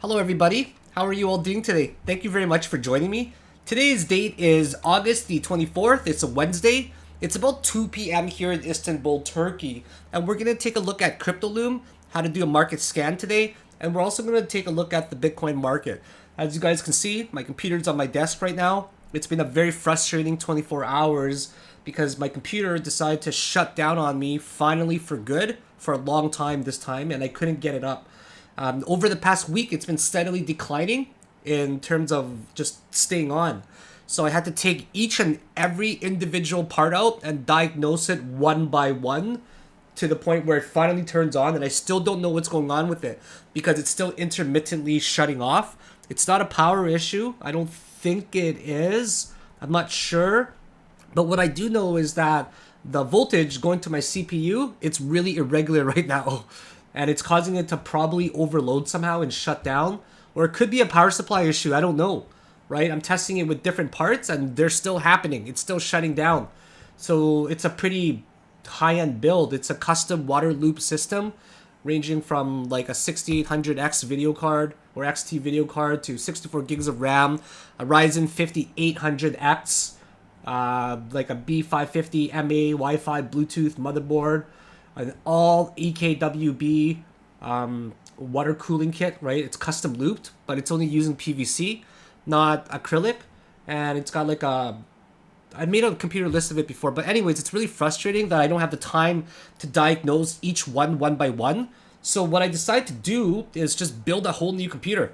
Hello everybody, how are you all doing today? Thank you very much for joining me. Today's date is August the 24th, it's a Wednesday. It's about 2 p.m. here in Istanbul, Turkey. And we're going to take a look at Cryptoloom, how to do a market scan today. And we're also going to take a look at the Bitcoin market. As you guys can see, my computer's on my desk right now. It's been a very frustrating 24 hours because my computer decided to shut down on me finally for good for a long time this time, and I couldn't get it up. Over the past week, it's been steadily declining in terms of just staying on. So I had to take each and every individual part out and diagnose it one by one to the point where it finally turns on, and I still don't know what's going on with it because it's still intermittently shutting off. It's not a power issue. I don't think it is. I'm not sure. But what I do know is that the voltage going to my CPU, it's really irregular right now. And it's causing it to probably overload somehow and shut down. Or it could be a power supply issue. I don't know. Right? I'm testing it with different parts and they're still happening. It's still shutting down. So it's a pretty high-end build. It's a custom water loop system ranging from like a 6800X video card or XT video card to 64 gigs of RAM, a Ryzen 5800X, like a B550 MA Wi-Fi Bluetooth motherboard, an all EKWB water cooling kit, right? It's custom looped, but it's only using PVC, not acrylic. And it's got like I made a computer list of it before, but anyways, it's really frustrating that I don't have the time to diagnose each one by one. So what I decided to do is just build a whole new computer.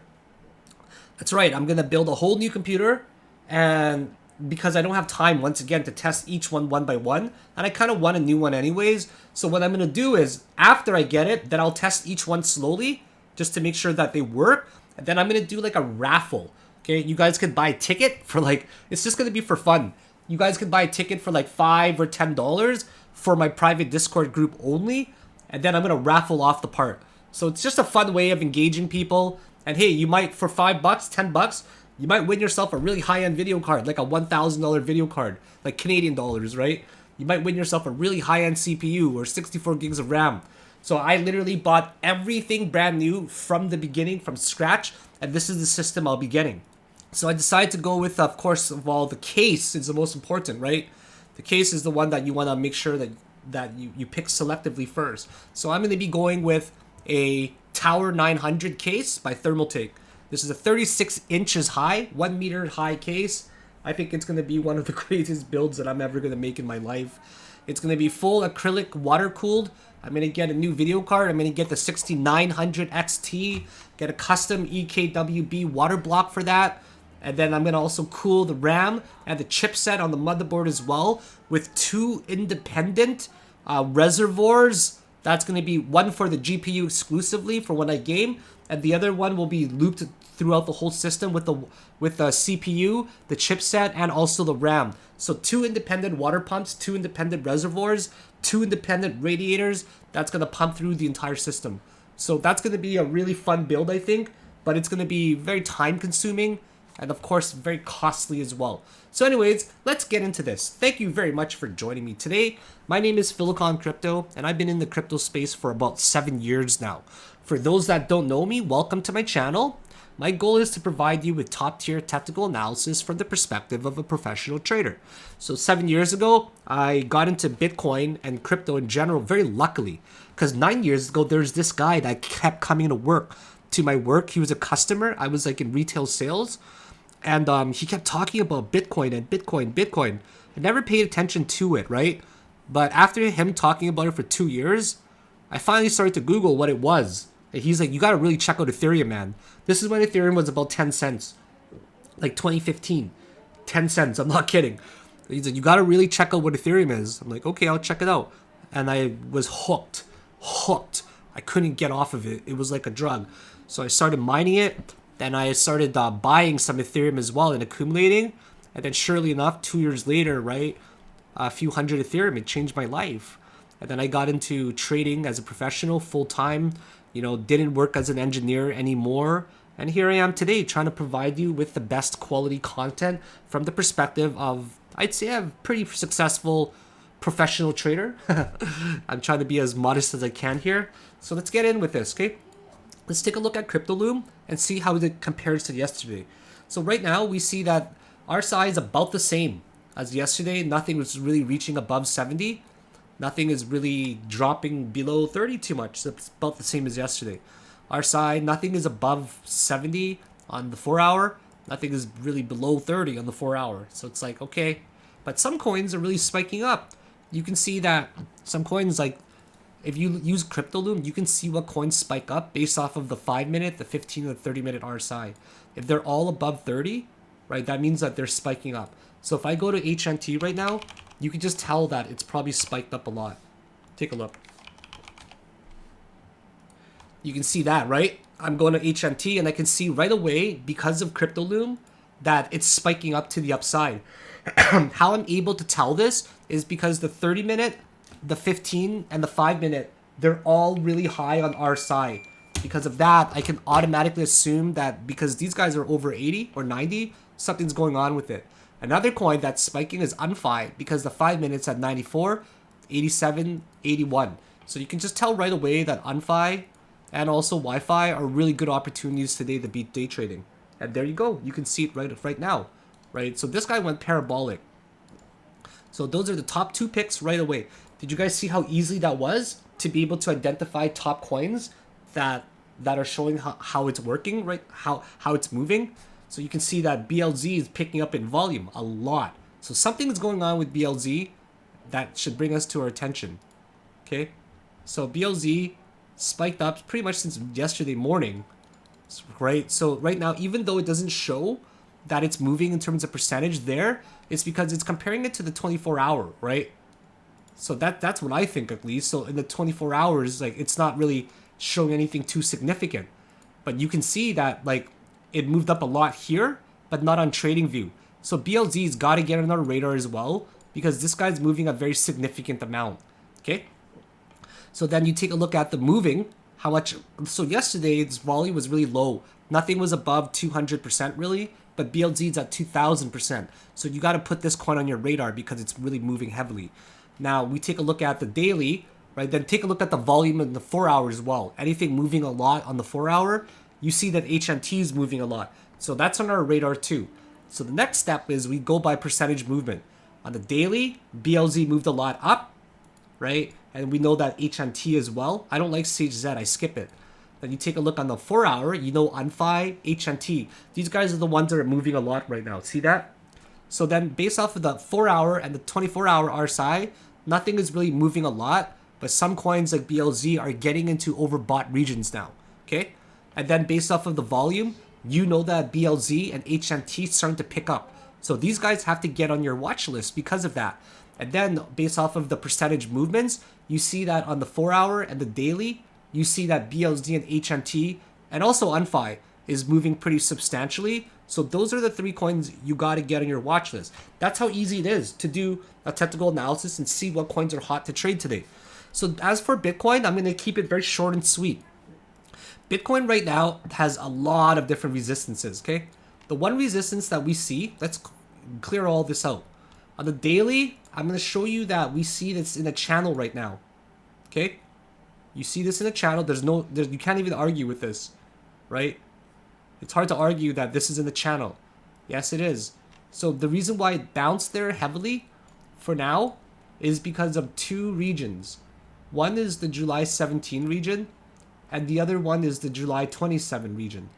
That's right, I'm gonna build a whole new computer, and because I don't have time once again to test each one by one, and I kind of want a new one anyways. So what I'm gonna do is after I get it, then I'll test each one slowly just to make sure that they work, and then I'm gonna do like a raffle. Okay, you guys could buy a ticket for like, it's just gonna be for fun. You guys could buy a ticket for like $5 or $10 for my private Discord group only, and then I'm gonna raffle off the part. So it's just a fun way of engaging people. And hey, you might, for $5, $10, you might win yourself a really high-end video card, like a $1,000 video card, like Canadian dollars, right? You might win yourself a really high-end CPU or 64 gigs of RAM. So I literally bought everything brand new from the beginning, from scratch, and this is the system I'll be getting. So I decided to go with, of course, of all, the case is the most important, right? The case is the one that you want to make sure that you pick selectively first. So I'm going to be going with a Tower 900 case by Thermaltake. This is a 36 inches high, 1 meter high case. I think it's going to be one of the greatest builds that I'm ever going to make in my life. It's going to be full acrylic water cooled. I'm going to get a new video card. I'm going to get the 6900 XT, get a custom EKWB water block for that. And then I'm going to also cool the RAM and the chipset on the motherboard as well with two independent reservoirs. That's going to be one for the GPU exclusively for when I game, and the other one will be looped throughout the whole system with the CPU, the chipset, and also the RAM. So two independent water pumps, two independent reservoirs, two independent radiators. That's going to pump through the entire system. So that's going to be a really fun build, I think, but it's going to be very time consuming and of course very costly as well. So anyways, let's get into this. Thank you very much for joining me today. My name is Philakone Crypto, and I've been in the crypto space for about 7 years now. For those that don't know me, welcome to my channel. My goal is to provide you with top-tier technical analysis from the perspective of a professional trader. So 7 years ago, I got into Bitcoin and crypto in general very luckily, because 9 years ago, there's this guy that kept coming to my work. He was a customer. I was like in retail sales. And he kept talking about Bitcoin and Bitcoin. I never paid attention to it, right? But after him talking about it for 2 years, I finally started to Google what it was. And he's like, you gotta really check out Ethereum, man. This is when Ethereum was about 10 cents. Like 2015. 10 cents, I'm not kidding. He's like, you gotta really check out what Ethereum is. I'm like, okay, I'll check it out. And I was hooked. I couldn't get off of it. It was like a drug. So I started mining it. Then I started buying some Ethereum as well and accumulating. And then surely enough, 2 years later, right, a few hundred Ethereum, it changed my life. And then I got into trading as a professional full-time, didn't work as an engineer anymore. And here I am today trying to provide you with the best quality content from the perspective of, I'd say, I'm a pretty successful professional trader. I'm trying to be as modest as I can here. So let's get in with this, okay? Let's take a look at Cryptoloom and see how it compares to yesterday. So right now we see that our size is about the same as yesterday. Nothing was really reaching above 70. Nothing is really dropping below 30 too much. So it's about the same as yesterday. Our side, nothing is above 70 on the 4 hour. Nothing is really below 30 on the 4 hour. So it's like, okay. But some coins are really spiking up. You can see that some coins, like if you use Cryptoloom, you can see what coins spike up based off of the 5-minute, the 15, and the 30-minute RSI. If they're all above 30, right, that means that they're spiking up. So if I go to HNT right now, you can just tell that it's probably spiked up a lot. Take a look. You can see that, right? I'm going to HNT and I can see right away, because of Cryptoloom, that it's spiking up to the upside. How I'm able to tell this is because the 30-minute, the 15, and the 5-minute, they're all really high on our side. Because of that, I can automatically assume that because these guys are over 80 or 90, something's going on with it. Another coin that's spiking is Unfi, because the 5 minutes at 94, 87, 81. So you can just tell right away that Unfi and also Wi-Fi are really good opportunities today to beat day trading. And there you go. You can see it right now. Right? So this guy went parabolic. So those are the top 2 picks right away. Did you guys see how easy that was to be able to identify top coins that are showing how it's working, right? How it's moving? So you can see that BLZ is picking up in volume a lot. So something is going on with BLZ that should bring us to our attention. Okay? So BLZ spiked up pretty much since yesterday morning. Right? So right now, even though it doesn't show that it's moving in terms of percentage there, it's because it's comparing it to the 24 hour, right? So that's what I think, at least. So in the 24 hours, like, it's not really showing anything too significant. But you can see that, like, it moved up a lot here, but not on TradingView. So BLZ's got to get on our radar as well, because this guy's moving a very significant amount. Okay? So then you take a look at the moving, how much. So yesterday, its volume was really low. Nothing was above 200% really, but BLZ's at 2,000%. So you got to put this coin on your radar because it's really moving heavily. Now we take a look at the daily, right? Then take a look at the volume in the 4 hours as well. Anything moving a lot on the 4 hour, you see that HNT is moving a lot. So that's on our radar too. So the next step is we go by percentage movement. On the daily, BLZ moved a lot up, right? And we know that HNT as well. I don't like Sage Z, I skip it. Then you take a look on the 4 hour, you know Unfi, HNT. These guys are the ones that are moving a lot right now. See that? So then based off of the 4 hour and the 24 hour RSI, nothing is really moving a lot, but some coins like BLZ are getting into overbought regions now. Okay? And then based off of the volume, you know that BLZ and HNT starting to pick up. So these guys have to get on your watch list because of that. And then based off of the percentage movements, you see that on the 4 hour and the daily, you see that BLZ and HNT and also Unfi is moving pretty substantially. So those are the 3 coins you got to get on your watch list. That's how easy it is to do a technical analysis and see what coins are hot to trade today. So as for Bitcoin, I'm going to keep it very short and sweet. Bitcoin right now has a lot of different resistances, okay? The one resistance that we see, let's clear all this out. On the daily, I'm going to show you that we see this in a channel right now, okay? You see this in a channel. You can't even argue with this, right? It's hard to argue that this is in the channel. Yes, it is. So the reason why it bounced there heavily for now is because of 2 regions. One is the July 17 region, and the other one is the July 27 region,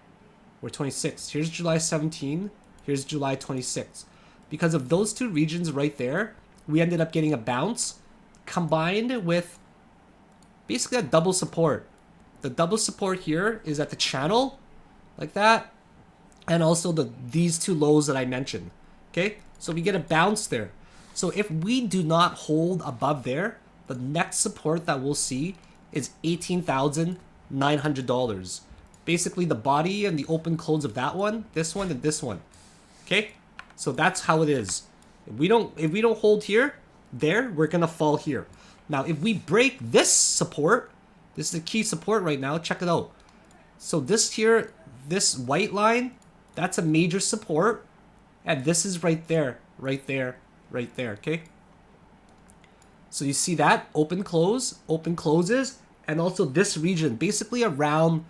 or 26. Here's July 17, here's July 26. Because of those 2 regions right there, we ended up getting a bounce combined with basically a double support. The double support here is at the channel, like that, and also these 2 lows that I mentioned. Okay, so we get a bounce there. So if we do not hold above there, the next support that we'll see is $18,900. Basically the body and the open close of that one, this one, and this one. Okay, so that's how it is. If we don't hold here, we're gonna fall here. Now if we break this support, this is the key support right now. Check it out. So this here, this white line, that's a major support, and this is right there, right there, right there. Okay. So you see that open closes, and also this region, basically around,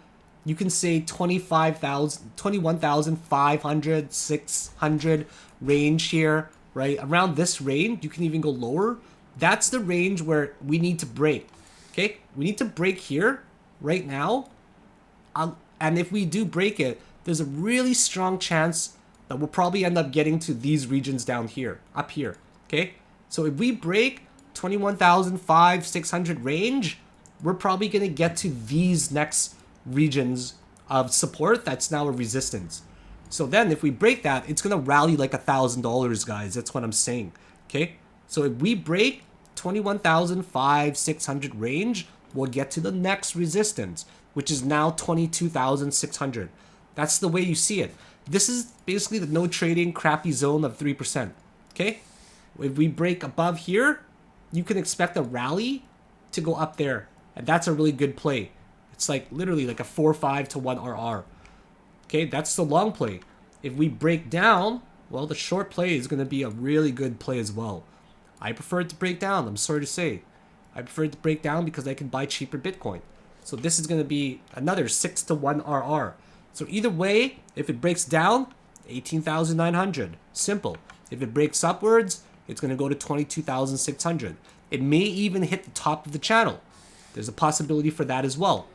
you can say 25,000, 21,500, 600 range here, right? Around this range, you can even go lower. That's the range where we need to break, okay? We need to break here right now. And if we do break it, there's a really strong chance that we'll probably end up getting to these regions down here, up here, okay? So if we break 21,500, 600 range, we're probably going to get to these next regions of support that's now a resistance. So then if we break that, it's going to rally like $1,000, guys. That's what I'm saying, okay? So if we break 21,500, 600 range, we'll get to the next resistance, which is now 22,600. That's the way you see it. This is basically the no trading crappy zone of 3%, okay? If we break above here, you can expect a rally to go up there. And that's a really good play. It's like literally like a 4-5 to 1 RR. Okay, that's the long play. If we break down, well, the short play is going to be a really good play as well. I prefer it to break down, I'm sorry to say. I prefer it to break down because I can buy cheaper Bitcoin. So this is going to be another 6 to 1 RR. So either way, if it breaks down, 18,900. Simple. If it breaks upwards, it's going to go to 22,600. It may even hit the top of the channel. There's a possibility for that as well.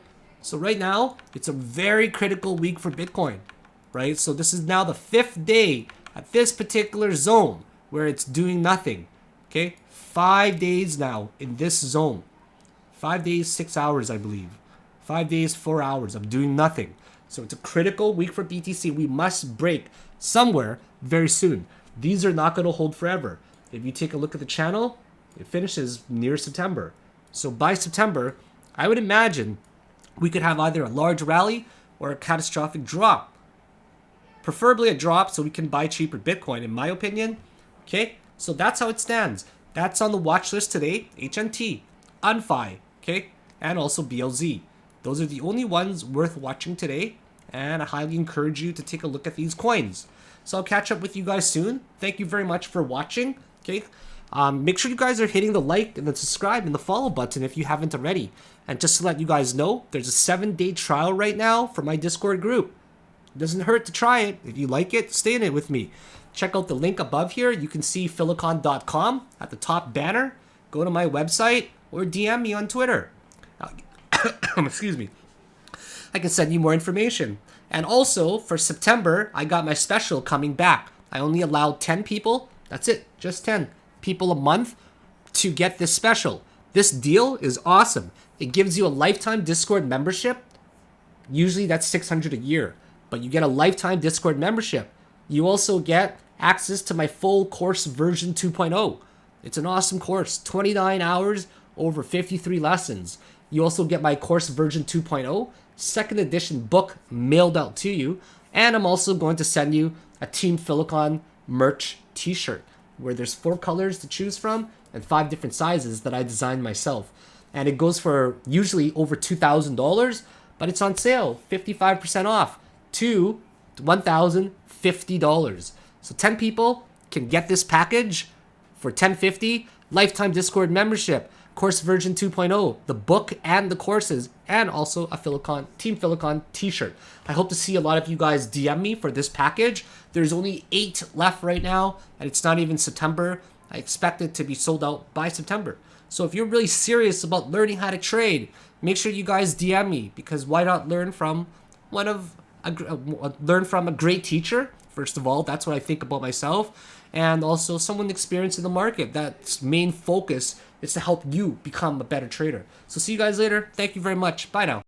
So right now, it's a very critical week for Bitcoin, right? So this is now the 5th day at this particular zone where it's doing nothing, okay? 5 days now in this zone. 5 days, 6 hours, I believe. 5 days, 4 hours of doing nothing. So it's a critical week for BTC. We must break somewhere very soon. These are not going to hold forever. If you take a look at the channel, it finishes near September. So by September, I would imagine we could have either a large rally or a catastrophic drop. Preferably a drop so we can buy cheaper Bitcoin, in my opinion. Okay, so that's how it stands. That's on the watch list today. HNT, Unfi, okay, and also BLZ. Those are the only ones worth watching today, and I highly encourage you to take a look at these coins. So I'll catch up with you guys soon. Thank you very much for watching. Okay, make sure you guys are hitting the like and the subscribe and the follow button if you haven't already. And just to let you guys know, there's a 7-day trial right now for my Discord group. It doesn't hurt to try it. If you like it, stay in it with me. Check out the link above here. You can see philakone.com at the top banner. Go to my website or DM me on Twitter. Excuse me. I can send you more information. And also, for September, I got my special coming back. I only allowed 10 people. That's it. Just 10 people a month to get this special. This deal is awesome. It gives you a lifetime Discord membership. Usually that's $600 a year. But you get a lifetime Discord membership. You also get access to my full course version 2.0. It's an awesome course. 29 hours, over 53 lessons. You also get my course version 2.0, second edition book mailed out to you. And I'm also going to send you a Team Philakone merch t-shirt where there's 4 colors to choose from and 5 different sizes that I designed myself. And it goes for usually over $2,000, but it's on sale, 55% off to $1,050. So 10 people can get this package for $1,050, lifetime Discord membership, course version 2.0, the book and the courses, and also a Team Philakone t-shirt. I hope to see a lot of you guys DM me for this package. There's only 8 left right now, and it's not even September. I expect it to be sold out by September. So if you're really serious about learning how to trade, make sure you guys DM me, because why not learn from a great teacher? First of all, that's what I think about myself, and also someone experienced in the market. That's main focus is to help you become a better trader. So see you guys later. Thank you very much. Bye now.